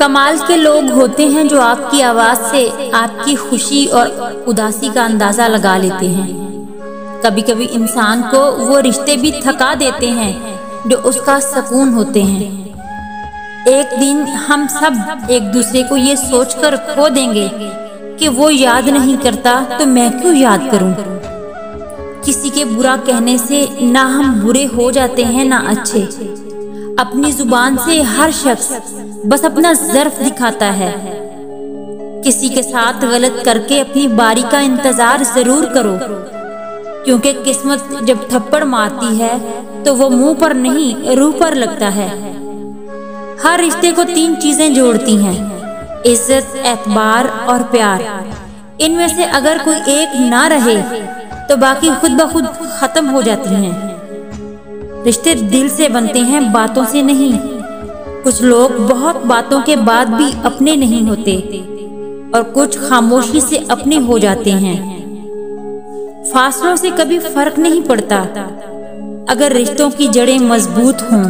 कमाल के लोग होते हैं जो आपकी आवाज से आपकी खुशी और उदासी का अंदाजा लगा लेते हैं। कभी कभी इंसान को वो रिश्ते भी थका देते हैं जो उसका सुकून होते हैं। एक दिन हम सब एक दूसरे को ये सोचकर खो देंगे कि वो याद नहीं करता तो मैं क्यों याद करूं। किसी के बुरा कहने से ना हम बुरे हो जाते हैं ना अच्छे। अपनी जुबान से हर शख्स बस अपना ज़र्फ दिखाता है। किसी के साथ गलत करके अपनी बारी का इंतजार जरूर करो, क्योंकि किस्मत जब थप्पड़ मारती है तो वो मुंह पर नहीं रूह पर लगता है। हर रिश्ते को 3 चीजें जोड़ती हैं, इज्जत, एतबार और प्यार। इनमें से अगर कोई एक ना रहे तो बाकी खुद ब खुद खत्म हो जाती हैं। रिश्ते दिल से बनते हैं, बातों से नहीं। कुछ लोग बहुत बातों के बाद भी अपने नहीं होते और कुछ खामोशी से अपने हो जाते हैं। फासलों से कभी फर्क नहीं पड़ता अगर रिश्तों की जड़ें मजबूत हों।